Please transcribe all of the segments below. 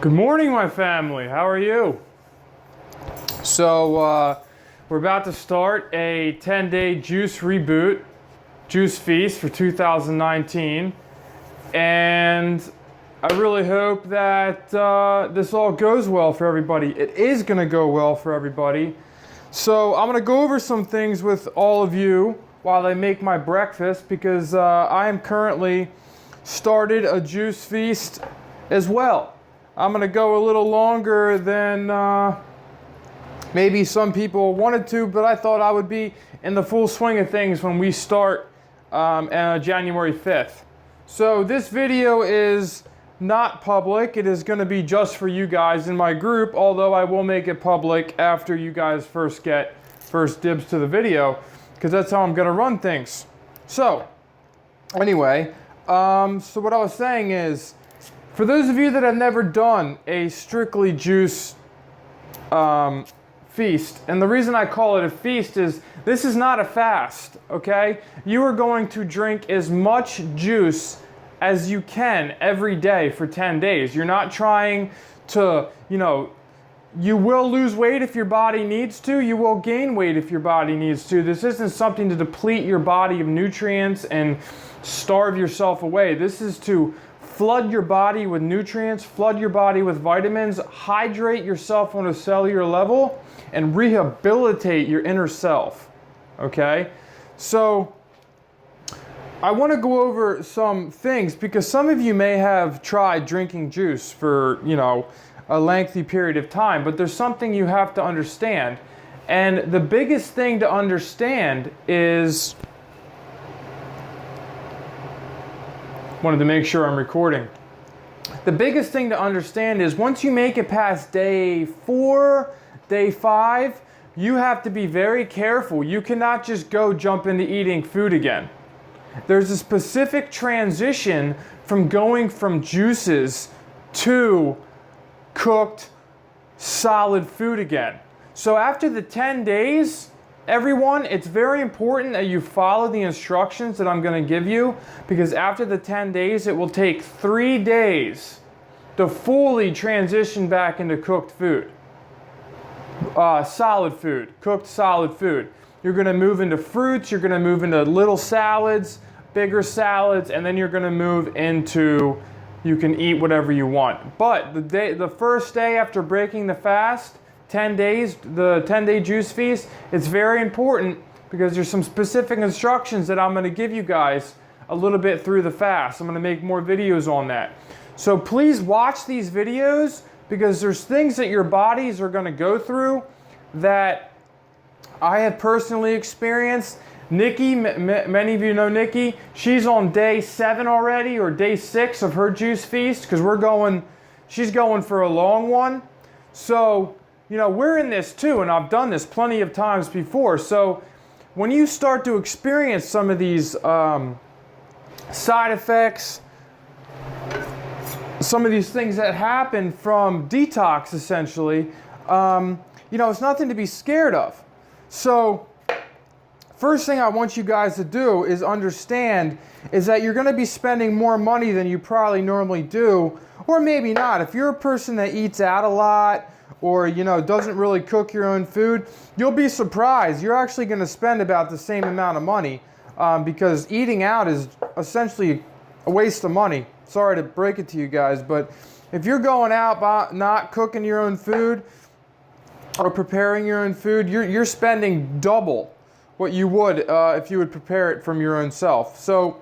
Good morning, my family. How are you? So, we're about to start a 10-day juice reboot, juice feast for 2019. And I really hope that this all goes well for everybody. It is going to go well for everybody. So, I'm going to go over some things with all of you while I make my breakfast because I am currently started a juice feast as well. I'm going to go a little longer than maybe some people wanted to, but I thought I would be in the full swing of things when we start January 5th. So this video is not public. It is going to be just for you guys in my group, although I will make it public after you guys get first dibs to the video, because that's how I'm going to run things. So, anyway, so what I was saying is, for those of you that have never done a strictly juice feast, and the reason I call it a feast is this is not a fast, okay? You are going to drink as much juice as you can every day for 10 days. You're not trying to, you will lose weight if your body needs to. You will gain weight if your body needs to. This isn't something to deplete your body of nutrients and starve yourself away. This is to flood your body with nutrients, flood your body with vitamins, hydrate yourself on a cellular level, and rehabilitate your inner self, okay? So, I want to go over some things because some of you may have tried drinking juice for, a lengthy period of time, but there's something you have to understand. And the biggest thing to understand is, wanted to make sure I'm recording. The biggest thing to understand is once you make it past day 4, day 5, you have to be very careful. You cannot just go jump into eating food again. There's a specific transition from going from juices to cooked, solid food again. So after the 10 days, everyone, it's very important that you follow the instructions that I'm going to give you, because after the 10 days, it will take 3 days to fully transition back into cooked food. Solid food, cooked solid food. You're going to move into fruits, you're going to move into little salads, bigger salads, and then you're going to move into, you can eat whatever you want. But the first day after breaking the fast, 10 days, the 10-day juice feast, it's very important because there's some specific instructions that I'm going to give you guys a little bit through the fast. I'm going to make more videos on that. So please watch these videos because there's things that your bodies are going to go through that I have personally experienced. Nikki, many of you know Nikki, she's on day 7 already, or day 6 of her juice feast, because she's going for a long one. So, we're in this too, and I've done this plenty of times before. So when you start to experience some of these side effects, some of these things that happen from detox, essentially, it's nothing to be scared of. So first thing I want you guys to do is understand is that you're going to be spending more money than you probably normally do, or maybe not. If you're a person that eats out a lot, or doesn't really cook your own food, you'll be surprised. You're actually going to spend about the same amount of money because eating out is essentially a waste of money. Sorry to break it to you guys, but if you're going out not cooking your own food or preparing your own food, you're spending double what you would if you would prepare it from your own self. So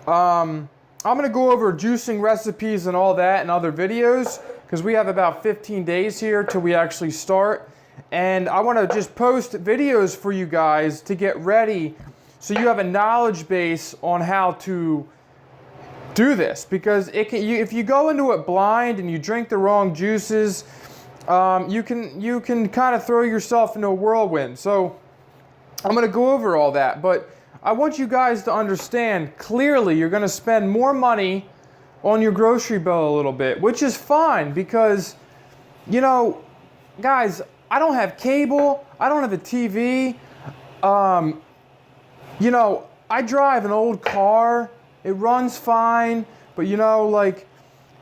I'm going to go over juicing recipes and all that in other videos, because we have about 15 days here till we actually start. And I want to just post videos for you guys to get ready so you have a knowledge base on how to do this. Because if you go into it blind and you drink the wrong juices, you can kind of throw yourself into a whirlwind. So I'm going to go over all that. But I want you guys to understand clearly you're going to spend more money on your grocery bill a little bit, which is fine because, guys, I don't have cable, I don't have a TV, I drive an old car, it runs fine, but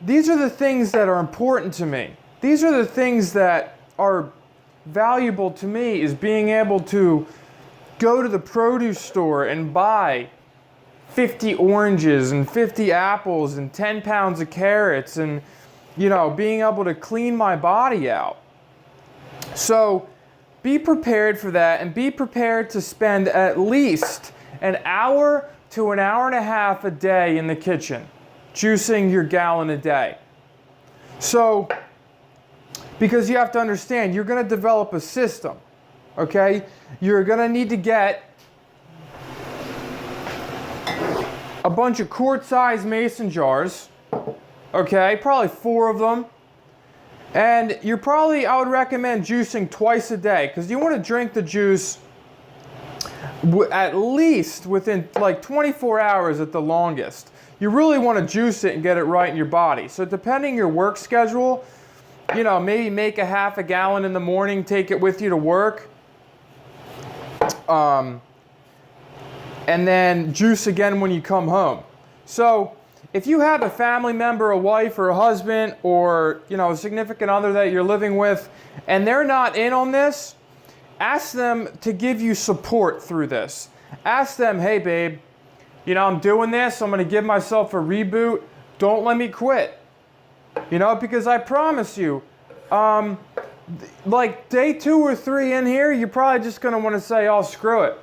these are the things that are important to me. These are the things that are valuable to me, is being able to go to the produce store and buy 50 oranges and 50 apples and 10 pounds of carrots, and being able to clean my body out. So be prepared for that, and be prepared to spend at least an hour to an hour and a half a day in the kitchen, juicing your gallon a day. So, because you have to understand, you're going to develop a system, okay? You're going to need to get a bunch of quart-sized mason jars, okay? Probably 4 of them. And I would recommend juicing twice a day, because you want to drink the juice at least within like 24 hours at the longest. You really want to juice it and get it right in your body. So depending your work schedule, maybe make a half a gallon in the morning, take it with you to work. And then juice again when you come home. So if you have a family member, a wife or a husband, or a significant other that you're living with, and they're not in on this, ask them to give you support through this. Ask them, hey babe, I'm doing this, I'm going to give myself a reboot, don't let me quit. Because I promise you, like day 2 or 3 in here, you're probably just going to want to say, oh, screw it.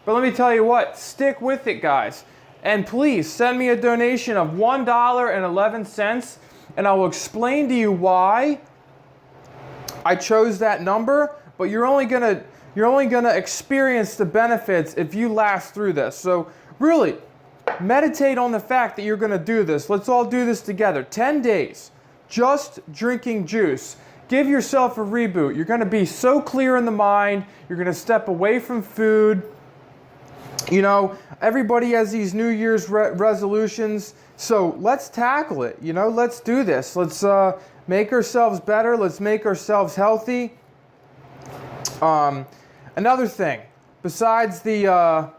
But let me tell you what, stick with it, guys. And please send me a donation of $1.11, and I will explain to you why I chose that number. But you're only gonna experience the benefits if you last through this. So really, meditate on the fact that you're gonna do this. Let's all do this together. 10 days, just drinking juice. Give yourself a reboot. You're gonna be so clear in the mind. You're gonna step away from food. Everybody has these New Year's resolutions, so let's tackle it. Let's do this. Let's make ourselves better. Let's make ourselves healthy. Another thing, besides what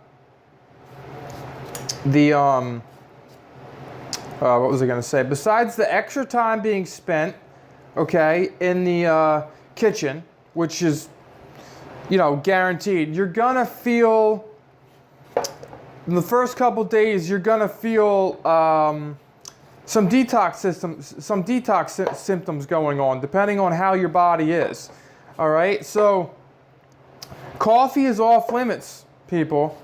was I going to say? Besides the extra time being spent, okay, in the kitchen, which is, guaranteed, you're gonna feel. In the first couple days, you're gonna feel some detox symptoms going on, depending on how your body is. All right, so coffee is off limits, people.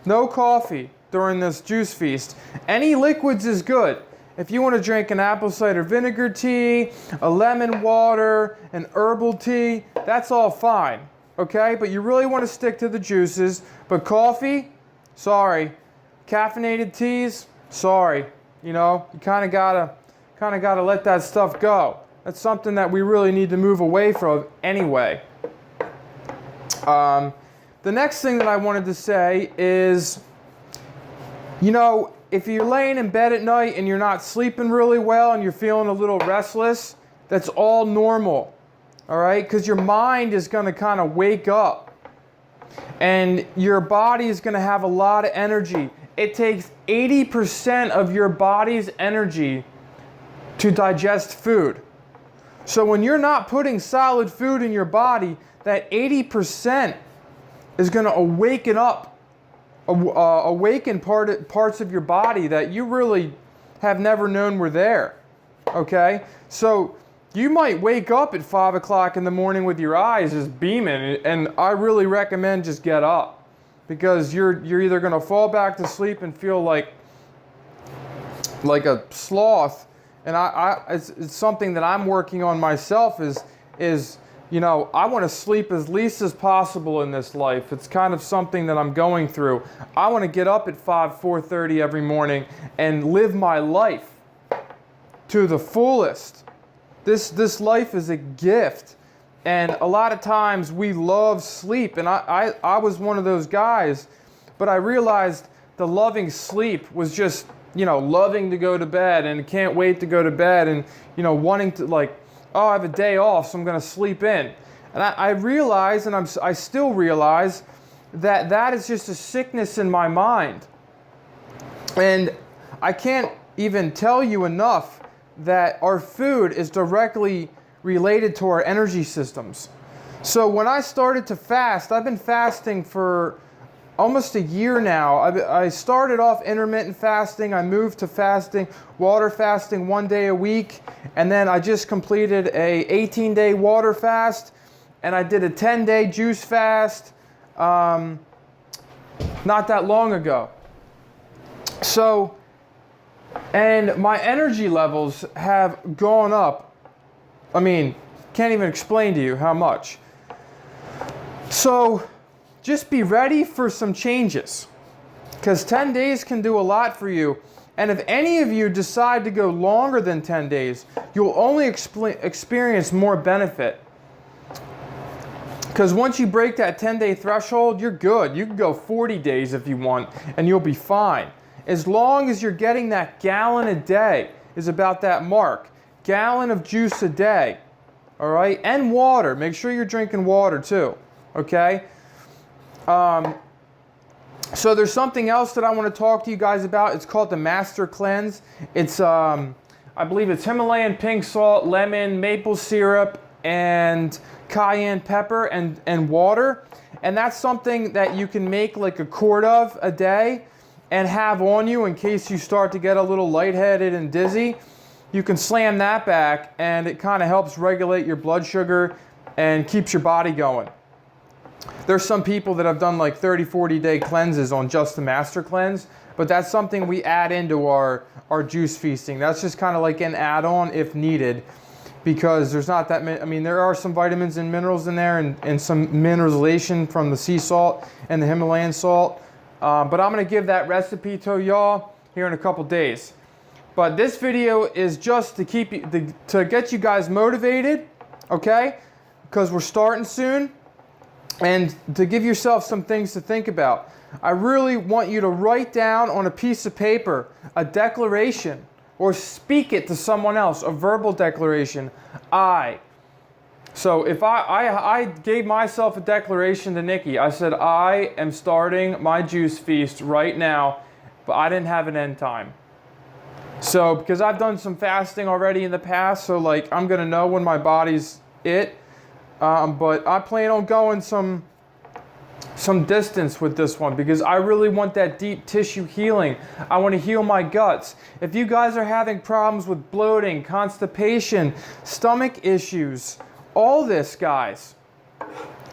No coffee during this juice feast. Any liquids is good. If you want to drink an apple cider vinegar tea, a lemon water, an herbal tea, that's all fine. Okay, but you really want to stick to the juices. But coffee, sorry. Caffeinated teas, sorry. You kind of gotta let that stuff go. That's something that we really need to move away from anyway. The next thing that I wanted to say is, if you're laying in bed at night and you're not sleeping really well and you're feeling a little restless, that's all normal. All right, because your mind is going to kind of wake up. And your body is going to have a lot of energy. It takes 80% of your body's energy to digest food. So when you're not putting solid food in your body, that 80% is going to awaken parts of your body that you really have never known were there. Okay? So you might wake up at 5 o'clock in the morning with your eyes just beaming, and I really recommend just get up, because you're either going to fall back to sleep and feel like a sloth, and it's something that I'm working on myself is I want to sleep as least as possible in this life. It's kind of something that I'm going through. I want to get up at 4:30 every morning and live my life to the fullest. This life is a gift, and a lot of times we love sleep, and I was one of those guys, but I realized the loving sleep was just, loving to go to bed and can't wait to go to bed, and, wanting to I have a day off, so I'm going to sleep in. And I realize, and I still realize, that is just a sickness in my mind. And I can't even tell you enough that our food is directly related to our energy systems. So when I started to fast, I've been fasting for almost a year now. I started off intermittent fasting. I moved to fasting, water fasting 1 day a week. And then I just completed a 18-day water fast. And I did a 10-day juice fast not that long ago. So, and my energy levels have gone up. I mean, can't even explain to you how much. So, just be ready for some changes, because 10 days can do a lot for you. And if any of you decide to go longer than 10 days, you'll only experience more benefit. Because once you break that 10-day threshold, you're good. You can go 40 days if you want, and you'll be fine. As long as you're getting that gallon a day is about that mark. Gallon of juice a day, all right? And water. Make sure you're drinking water too, okay? So there's something else that I want to talk to you guys about. It's called the Master Cleanse. It's, I believe it's Himalayan pink salt, lemon, maple syrup, and cayenne pepper and water. And that's something that you can make like a quart of a day and have on you in case you start to get a little lightheaded and dizzy. You can slam that back, and it kind of helps regulate your blood sugar and keeps your body going. There's some people that have done like 30, 40 day cleanses on just the Master Cleanse, but that's something we add into our juice feasting. That's just kind of like an add-on if needed, because there's not that many. I mean, there are some vitamins and minerals in there, and some mineralization from the sea salt and the Himalayan salt. But I'm going to give that recipe to y'all here in a couple days. But this video is just to keep you, to get you guys motivated, okay? Because we're starting soon, and to give yourself some things to think about. I really want you to write down on a piece of paper a declaration, or speak it to someone else, a verbal declaration. So if I gave myself a declaration to Nikki. I said, I am starting my juice feast right now, but I didn't have an end time. So because I've done some fasting already in the past, so like I'm gonna know when my body's it. But I plan on going some distance with this one, because I really want that deep tissue healing. I want to heal my guts. If you guys are having problems with bloating, constipation, stomach issues, all this, guys,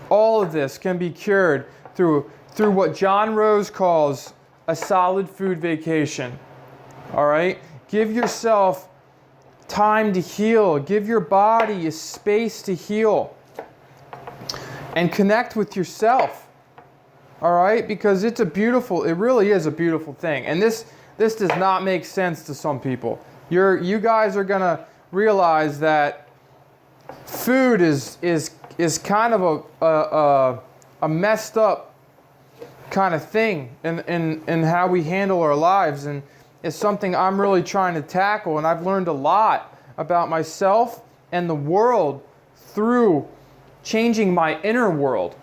all of this can be cured through what John Rose calls a solid food vacation. All right? Give yourself time to heal. Give your body a space to heal. And connect with yourself. All right? Because it really is a beautiful thing. And this does not make sense to some people. You guys are going to realize that food is kind of a messed up kind of thing in how we handle our lives, and it's something I'm really trying to tackle. And I've learned a lot about myself and the world through changing my inner world,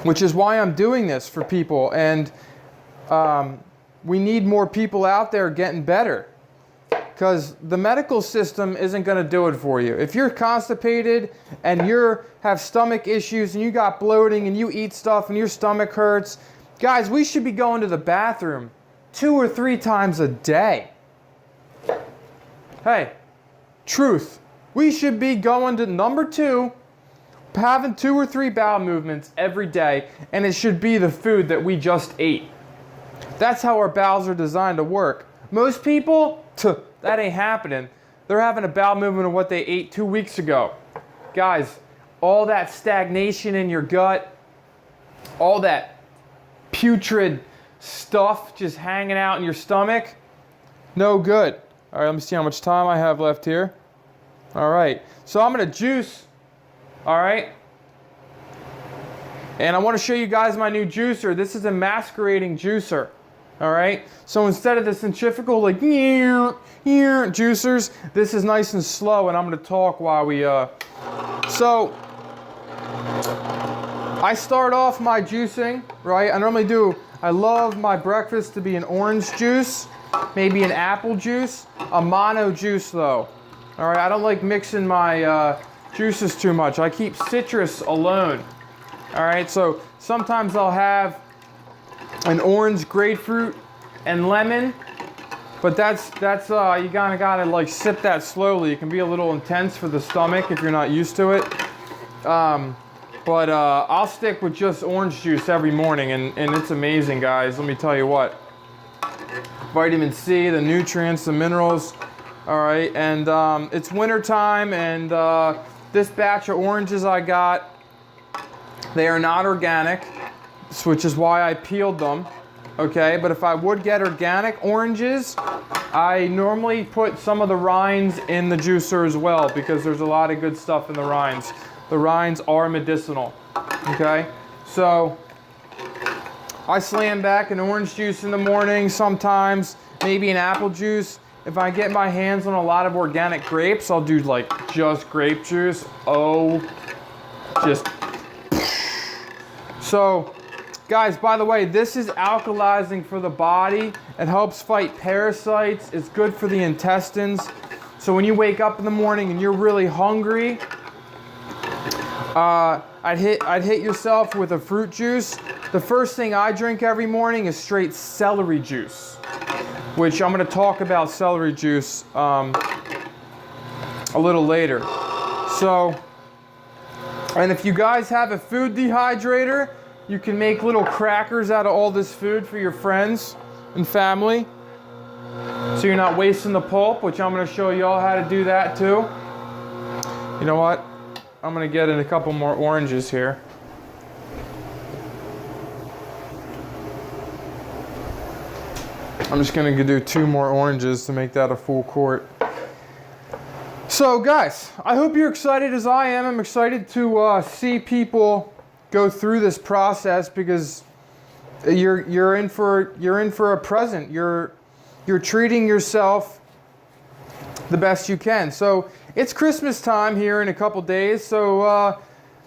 which is why I'm doing this for people. And we need more people out there getting better, because the medical system isn't going to do it for you. If you're constipated and you have stomach issues and you got bloating and you eat stuff and your stomach hurts, guys, we should be going to the bathroom 2 or 3 times a day. Hey, truth. We should be going to number 2, having 2 or 3 bowel movements every day, and it should be the food that we just ate. That's how our bowels are designed to work. Most people, that ain't happening. They're having a bowel movement of what they ate 2 weeks ago. Guys, all that stagnation in your gut, all that putrid stuff just hanging out in your stomach, no good. All right, let me see how much time I have left here. All right, so I'm gonna juice, all right? And I wanna show you guys my new juicer. This is a masquerading juicer, all right? So instead of the centrifugal, like, juicers, this is nice and slow, and I'm gonna talk while we, so, I start off my juicing, right? I love my breakfast to be an orange juice, maybe an apple juice, a mono juice though. All right, I don't like mixing my juices too much. I keep citrus alone. All right, so sometimes I'll have an orange, grapefruit, and lemon, but that's you gotta like sip that slowly. It can be a little intense for the stomach if you're not used to it. But I'll stick with just orange juice every morning, and it's amazing, guys. Let me tell you what. Vitamin C, the nutrients, the minerals. All right, and it's winter time, and this batch of oranges I got, they are not organic, which is why I peeled them. Okay, but if I would get organic oranges, I normally put some of the rinds in the juicer as well, because there's a lot of good stuff in the rinds. The rinds are medicinal. Okay, so I slam back an orange juice in the morning, sometimes maybe an apple juice. If I get my hands on a lot of organic grapes, I'll do like just grape juice. So guys, by the way, this is alkalizing for the body. It helps fight parasites. It's good for the intestines. So when you wake up in the morning and you're really hungry, I'd hit yourself with a fruit juice. The first thing I drink every morning is straight celery juice, which I'm going to talk about celery juice a little later. So, and if you guys have a food dehydrator, you can make little crackers out of all this food for your friends and family. So you're not wasting the pulp, which I'm going to show you all how to do that too. You know what? I'm going to get in a couple more oranges here. I'm just going to do 2 more oranges to make that a full quart. So guys, I hope you're excited as I am. I'm excited to see people go through this process, because you're in for a present. You're treating yourself the best you can. So it's Christmas time here in a couple days. So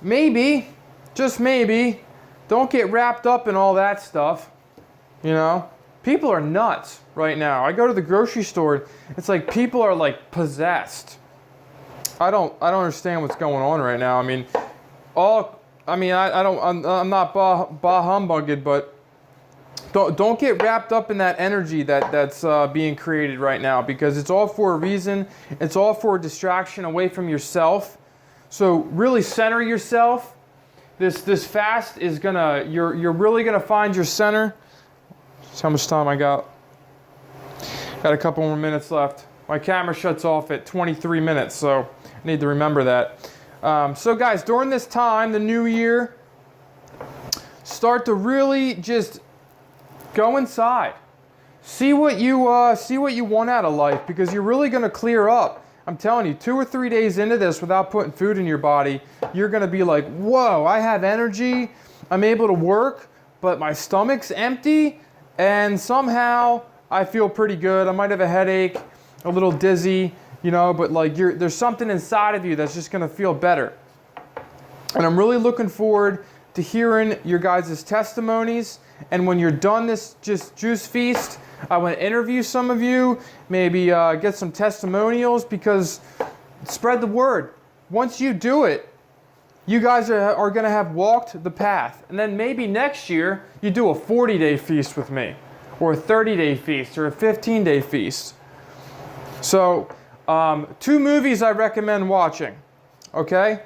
maybe, just maybe, don't get wrapped up in all that stuff. You know, people are nuts right now. I go to the grocery store. It's like people are like possessed. I don't understand what's going on right now. I mean, I'm not bah humbugged, but don't get wrapped up in that energy that's being created right now, because it's all for a reason. It's all for a distraction away from yourself. So really center yourself. This fast is you're really gonna find your center. That's how much time I got. Got a couple more minutes left. My camera shuts off at 23 minutes, so I need to remember that. So guys, during this time, the new year, start to really just go inside. See what you want out of life, because you're really going to clear up. I'm telling you, 2 or 3 days into this without putting food in your body, you're going to be like, whoa, I have energy. I'm able to work, but my stomach's empty, and somehow I feel pretty good. I might have a headache, a little dizzy, you know, but like there's something inside of you that's just going to feel better. And I'm really looking forward to hearing your guys' testimonies. And when you're done this just juice feast, I want to interview some of you, maybe get some testimonials, because spread the word. Once you do it, you guys are going to have walked the path. And then maybe next year, you do a 40-day feast with me, or a 30-day feast, or a 15-day feast. So, 2 movies I recommend watching, okay?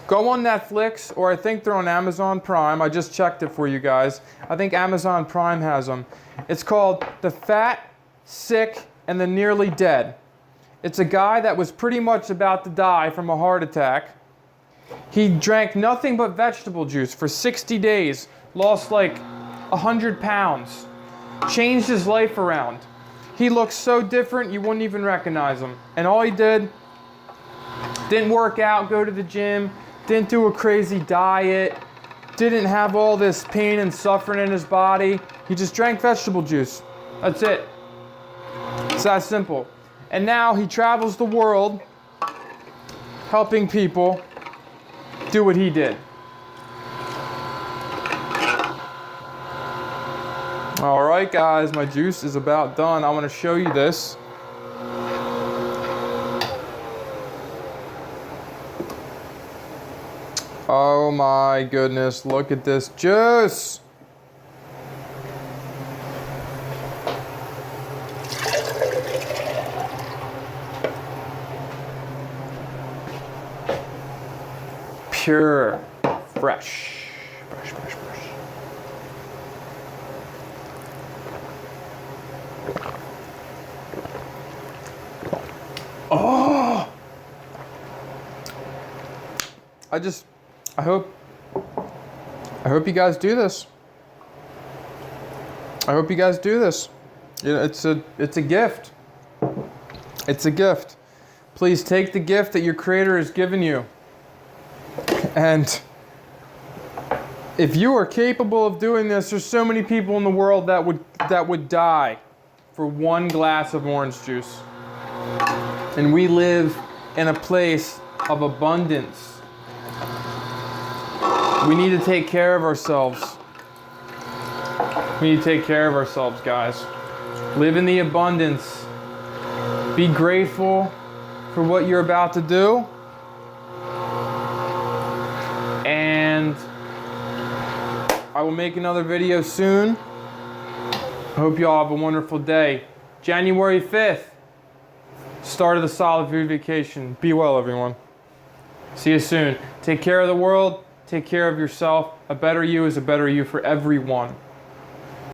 Go on Netflix, or I think they're on Amazon Prime. I just checked it for you guys. I think Amazon Prime has them. It's called The Fat, Sick, and the Nearly Dead. It's a guy that was pretty much about to die from a heart attack. He drank nothing but vegetable juice for 60 days, lost like 100 pounds, changed his life around. He looks so different, you wouldn't even recognize him. And all he didn't work out, go to the gym, didn't do a crazy diet, didn't have all this pain and suffering in his body. He just drank vegetable juice. That's it. It's that simple. And now he travels the world helping people do what he did. All right, guys, my juice is about done. I want to show you this. Oh my goodness, look at this juice. Pure, fresh, fresh, fresh, fresh. Oh! I hope you guys do this. I hope you guys do this. It's a gift. It's a gift. Please take the gift that your Creator has given you. And if you are capable of doing this, there's so many people in the world that would die for one glass of orange juice. And we live in a place of abundance. We need to take care of ourselves. We need to take care of ourselves, guys. Live in the abundance. Be grateful for what you're about to do. And I will make another video soon. I hope you all have a wonderful day. January 5th, start of the Solid Food Vacation. Be well, everyone. See you soon. Take care of the world. Take care of yourself. A better you is a better you for everyone.